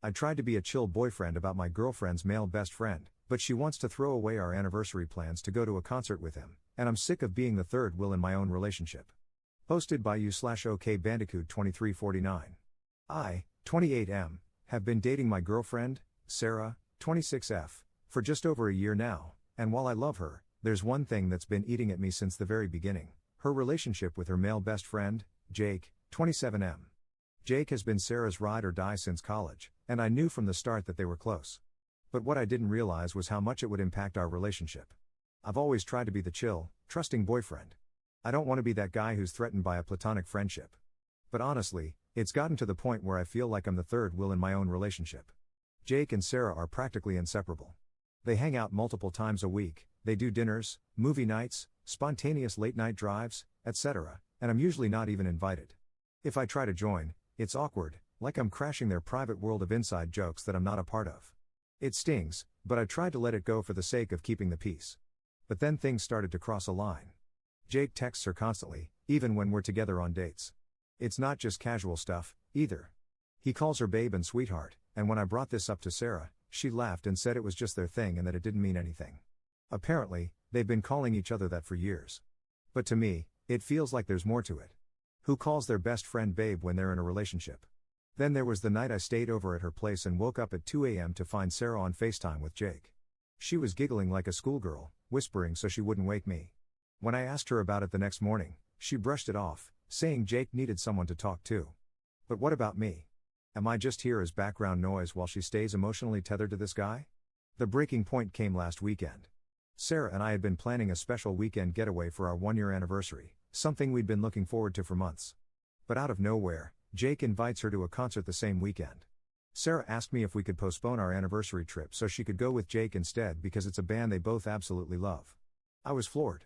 I tried to be a chill boyfriend about my girlfriend's male best friend, but she wants to throw away our anniversary plans to go to a concert with him, and I'm sick of being the third wheel in my own relationship. Posted by you/OKBandicoot2349. I, 28M, have been dating my girlfriend, Sarah, 26F, for just over a year now, and while I love her, there's one thing that's been eating at me since the very beginning: her relationship with her male best friend, Jake, 27M. Jake has been Sarah's ride or die since college, and I knew from the start that they were close. But what I didn't realize was how much it would impact our relationship. I've always tried to be the chill, trusting boyfriend. I don't want to be that guy who's threatened by a platonic friendship. But honestly, it's gotten to the point where I feel like I'm the third wheel in my own relationship. Jake and Sarah are practically inseparable. They hang out multiple times a week, they do dinners, movie nights, spontaneous late-night drives, etc., and I'm usually not even invited. If I try to join, it's awkward, like I'm crashing their private world of inside jokes that I'm not a part of. It stings, but I tried to let it go for the sake of keeping the peace. But then things started to cross a line. Jake texts her constantly, even when we're together on dates. It's not just casual stuff, either. He calls her babe and sweetheart, and when I brought this up to Sarah, she laughed and said it was just their thing and that it didn't mean anything. Apparently, they've been calling each other that for years. But to me, it feels like there's more to it. Who calls their best friend babe when they're in a relationship? Then there was the night I stayed over at her place and woke up at 2 a.m. to find Sarah on FaceTime with Jake. She was giggling like a schoolgirl, whispering so she wouldn't wake me. When I asked her about it the next morning, she brushed it off, saying Jake needed someone to talk to. But what about me? Am I just here as background noise while she stays emotionally tethered to this guy? The breaking point came last weekend. Sarah and I had been planning a special weekend getaway for our 1-year anniversary, something we'd been looking forward to for months. But out of nowhere, Jake invites her to a concert the same weekend. Sarah asked me if we could postpone our anniversary trip so she could go with Jake instead because it's a band they both absolutely love. I was floored.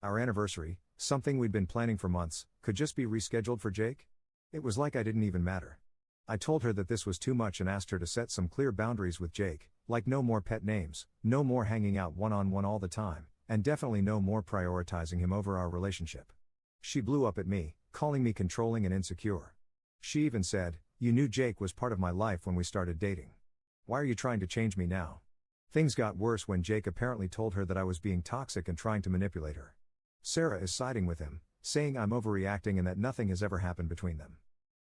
Our anniversary, something we'd been planning for months, could just be rescheduled for Jake? It was like I didn't even matter. I told her that this was too much and asked her to set some clear boundaries with Jake, like no more pet names, no more hanging out one-on-one all the time, and definitely no more prioritizing him over our relationship. She blew up at me, calling me controlling and insecure. She even said, "You knew Jake was part of my life when we started dating. Why are you trying to change me now?" Things got worse when Jake apparently told her that I was being toxic and trying to manipulate her. Sarah is siding with him, saying I'm overreacting and that nothing has ever happened between them.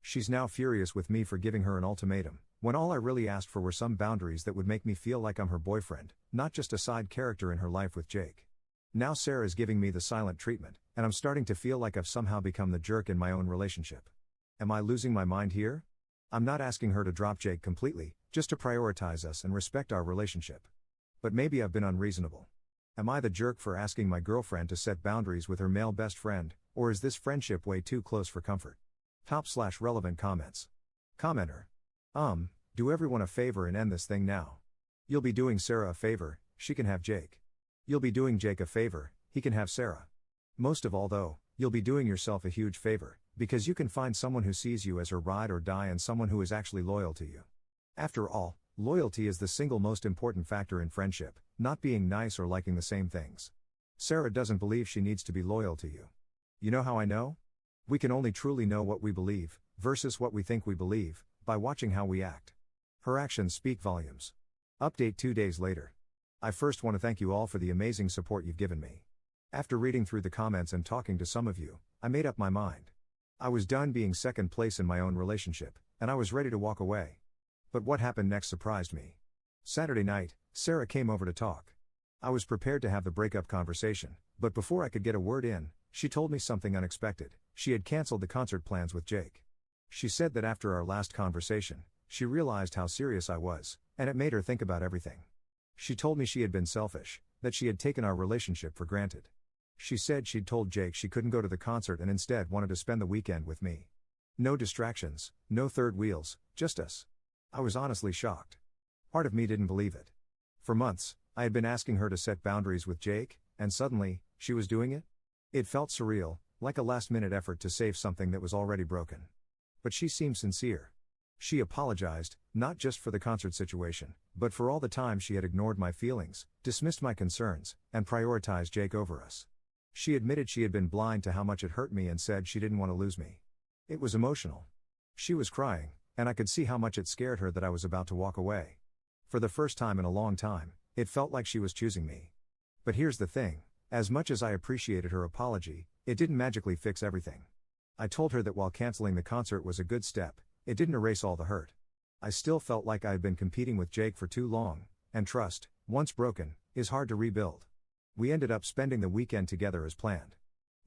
She's now furious with me for giving her an ultimatum, when all I really asked for were some boundaries that would make me feel like I'm her boyfriend, not just a side character in her life with Jake. Now Sarah is giving me the silent treatment, and I'm starting to feel like I've somehow become the jerk in my own relationship. Am I losing my mind here? I'm not asking her to drop Jake completely, just to prioritize us and respect our relationship. But maybe I've been unreasonable. Am I the jerk for asking my girlfriend to set boundaries with her male best friend, or is this friendship way too close for comfort? /relevant comments. Commenter. Do everyone a favor and end this thing now. You'll be doing Sarah a favor, she can have Jake. You'll be doing Jake a favor, he can have Sarah. Most of all though, you'll be doing yourself a huge favor, because you can find someone who sees you as her ride or die and someone who is actually loyal to you. After all, loyalty is the single most important factor in friendship, not being nice or liking the same things. Sarah doesn't believe she needs to be loyal to you. You know how I know? We can only truly know what we believe, versus what we think we believe, by watching how we act. Her actions speak volumes. Update 2 days later. I first want to thank you all for the amazing support you've given me. After reading through the comments and talking to some of you, I made up my mind. I was done being second place in my own relationship, and I was ready to walk away. But what happened next surprised me. Saturday night, Sarah came over to talk. I was prepared to have the breakup conversation, but before I could get a word in, she told me something unexpected. She had canceled the concert plans with Jake. She said that after our last conversation, she realized how serious I was, and it made her think about everything. She told me she had been selfish, that she had taken our relationship for granted. She said she'd told Jake she couldn't go to the concert and instead wanted to spend the weekend with me. No distractions, no third wheels, just us. I was honestly shocked. Part of me didn't believe it. For months, I had been asking her to set boundaries with Jake, and suddenly, she was doing it? It felt surreal, like a last-minute effort to save something that was already broken. But she seemed sincere. She apologized, not just for the concert situation, but for all the time she had ignored my feelings, dismissed my concerns, and prioritized Jake over us. She admitted she had been blind to how much it hurt me and said she didn't want to lose me. It was emotional. She was crying, and I could see how much it scared her that I was about to walk away. For the first time in a long time, it felt like she was choosing me. But here's the thing, as much as I appreciated her apology, it didn't magically fix everything. I told her that while canceling the concert was a good step, it didn't erase all the hurt. I still felt like I had been competing with Jake for too long, and trust, once broken, is hard to rebuild. We ended up spending the weekend together as planned.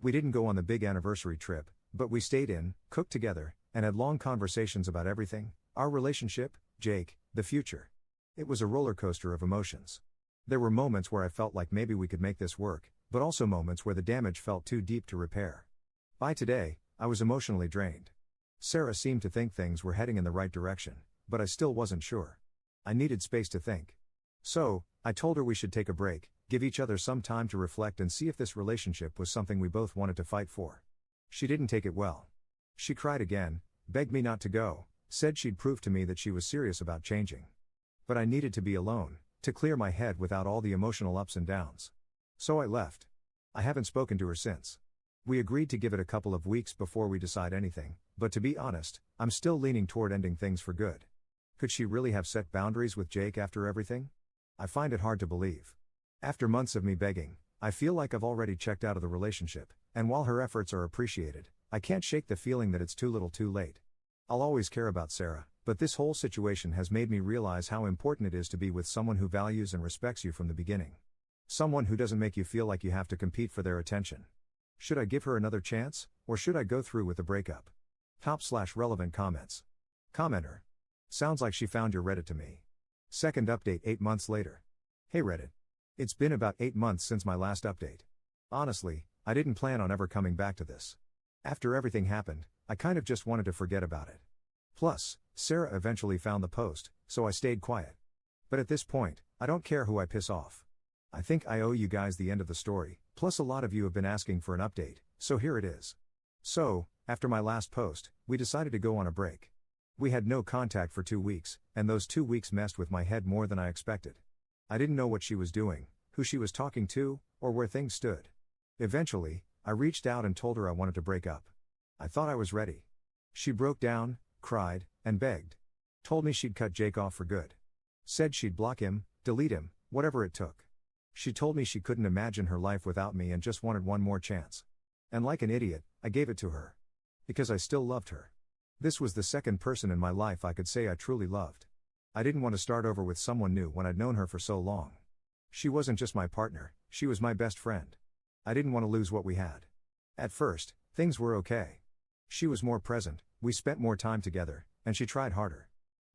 We didn't go on the big anniversary trip, but we stayed in, cooked together, and had long conversations about everything: our relationship, Jake, the future. It was a roller coaster of emotions. There were moments where I felt like maybe we could make this work, but also moments where the damage felt too deep to repair. By today, I was emotionally drained. Sarah seemed to think things were heading in the right direction, but I still wasn't sure. I needed space to think. So, I told her we should take a break, give each other some time to reflect and see if this relationship was something we both wanted to fight for. She didn't take it well. She cried again, begged me not to go, said she'd prove to me that she was serious about changing. But I needed to be alone, to clear my head without all the emotional ups and downs. So I left. I haven't spoken to her since. We agreed to give it a couple of weeks before we decide anything, but to be honest, I'm still leaning toward ending things for good. Could she really have set boundaries with Jake after everything? I find it hard to believe. After months of me begging, I feel like I've already checked out of the relationship, and while her efforts are appreciated, I can't shake the feeling that it's too little too late. I'll always care about Sarah, but this whole situation has made me realize how important it is to be with someone who values and respects you from the beginning. Someone who doesn't make you feel like you have to compete for their attention. Should I give her another chance, or should I go through with the breakup? /relevant comments. Commenter. Sounds like she found your Reddit to me. Second update 8 months later. Hey Reddit. It's been about 8 months since my last update. Honestly, I didn't plan on ever coming back to this. After everything happened, I kind of just wanted to forget about it. Plus, Sarah eventually found the post, so I stayed quiet. But at this point, I don't care who I piss off. I think I owe you guys the end of the story, plus a lot of you have been asking for an update, so here it is. So, after my last post, we decided to go on a break. We had no contact for 2 weeks, and those 2 weeks messed with my head more than I expected. I didn't know what she was doing, who she was talking to, or where things stood. Eventually, I reached out and told her I wanted to break up. I thought I was ready. She broke down, cried, and begged. Told me she'd cut Jake off for good. Said she'd block him, delete him, whatever it took. She told me she couldn't imagine her life without me and just wanted one more chance. And like an idiot, I gave it to her. Because I still loved her. This was the second person in my life I could say I truly loved. I didn't want to start over with someone new when I'd known her for so long. She wasn't just my partner, she was my best friend. I didn't want to lose what we had. At first, things were okay. She was more present, we spent more time together, and she tried harder.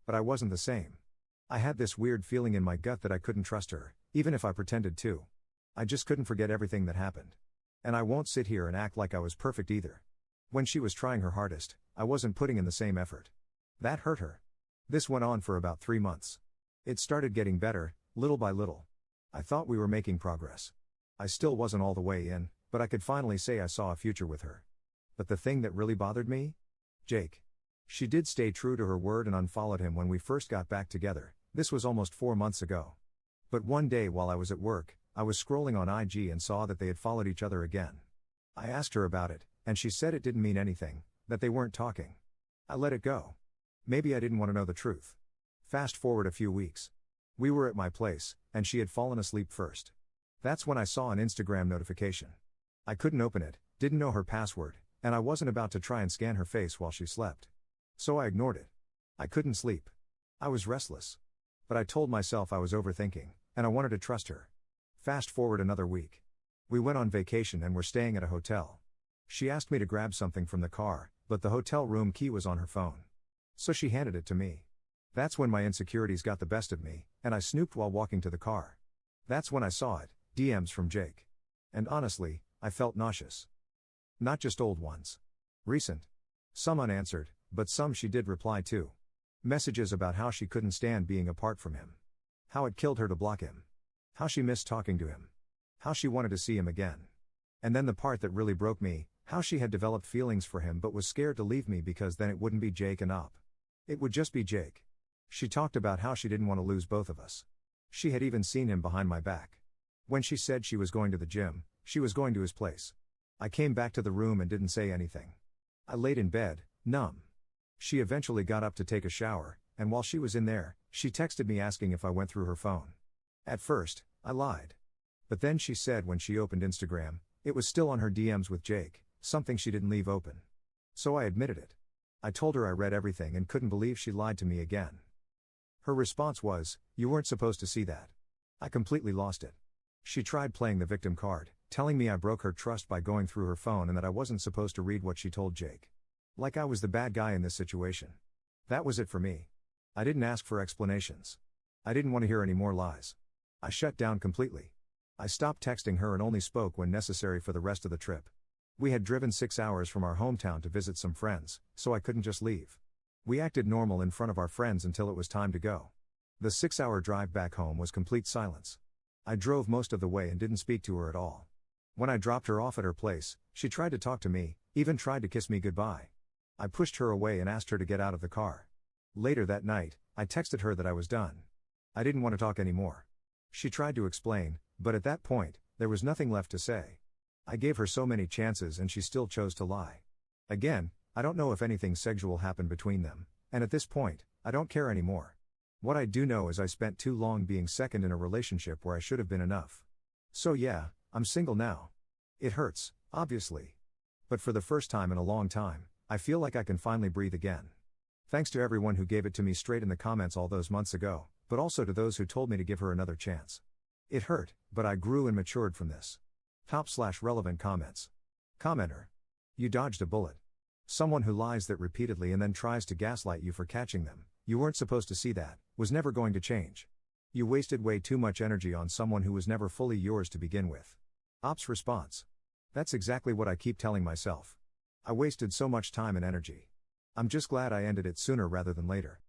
But I wasn't the same. I had this weird feeling in my gut that I couldn't trust her, even if I pretended to. I just couldn't forget everything that happened. And I won't sit here and act like I was perfect either. When she was trying her hardest, I wasn't putting in the same effort. That hurt her. This went on for about 3 months. It started getting better, little by little. I thought we were making progress. I still wasn't all the way in, but I could finally say I saw a future with her. But the thing that really bothered me? Jake. She did stay true to her word and unfollowed him when we first got back together. This was almost 4 months ago. But one day while I was at work, I was scrolling on IG and saw that they had followed each other again. I asked her about it, and she said it didn't mean anything, that they weren't talking. I let it go. Maybe I didn't want to know the truth. Fast forward a few weeks. We were at my place, and she had fallen asleep first. That's when I saw an Instagram notification. I couldn't open it, didn't know her password, and I wasn't about to try and scan her face while she slept. So I ignored it. I couldn't sleep. I was restless. But I told myself I was overthinking, and I wanted to trust her. Fast forward another week. We went on vacation and were staying at a hotel. She asked me to grab something from the car, but the hotel room key was on her phone. So she handed it to me. That's when my insecurities got the best of me, and I snooped while walking to the car. That's when I saw it, DMs from Jake. And honestly, I felt nauseous. Not just old ones. Recent. Some unanswered, but some she did reply to. Messages about how she couldn't stand being apart from him. How it killed her to block him. How she missed talking to him. How she wanted to see him again. And then the part that really broke me, how she had developed feelings for him but was scared to leave me because then it wouldn't be Jake and Op. It would just be Jake. She talked about how she didn't want to lose both of us. She had even seen him behind my back. When she said she was going to the gym, she was going to his place. I came back to the room and didn't say anything. I laid in bed, numb. She eventually got up to take a shower, and while she was in there, she texted me asking if I went through her phone. At first, I lied. But then she said when she opened Instagram, it was still on her DMs with Jake, something she didn't leave open. So I admitted it. I told her I read everything and couldn't believe she lied to me again. Her response was, "You weren't supposed to see that." I completely lost it. She tried playing the victim card, telling me I broke her trust by going through her phone and that I wasn't supposed to read what she told Jake. Like I was the bad guy in this situation. That was it for me. I didn't ask for explanations. I didn't want to hear any more lies. I shut down completely. I stopped texting her and only spoke when necessary for the rest of the trip. We had driven 6 hours from our hometown to visit some friends, so I couldn't just leave. We acted normal in front of our friends until it was time to go. The 6-hour drive back home was complete silence. I drove most of the way and didn't speak to her at all. When I dropped her off at her place, she tried to talk to me, even tried to kiss me goodbye. I pushed her away and asked her to get out of the car. Later that night, I texted her that I was done. I didn't want to talk anymore. She tried to explain, but at that point, there was nothing left to say. I gave her so many chances and she still chose to lie. Again, I don't know if anything sexual happened between them, and at this point, I don't care anymore. What I do know is I spent too long being second in a relationship where I should have been enough. So yeah, I'm single now. It hurts, obviously. But for the first time in a long time, I feel like I can finally breathe again. Thanks to everyone who gave it to me straight in the comments all those months ago, but also to those who told me to give her another chance. It hurt, but I grew and matured from this. Top/relevant comments. Commenter. You dodged a bullet. Someone who lies that repeatedly and then tries to gaslight you for catching them, you weren't supposed to see that, was never going to change. You wasted way too much energy on someone who was never fully yours to begin with. Ops response. That's exactly what I keep telling myself. I wasted so much time and energy. I'm just glad I ended it sooner rather than later.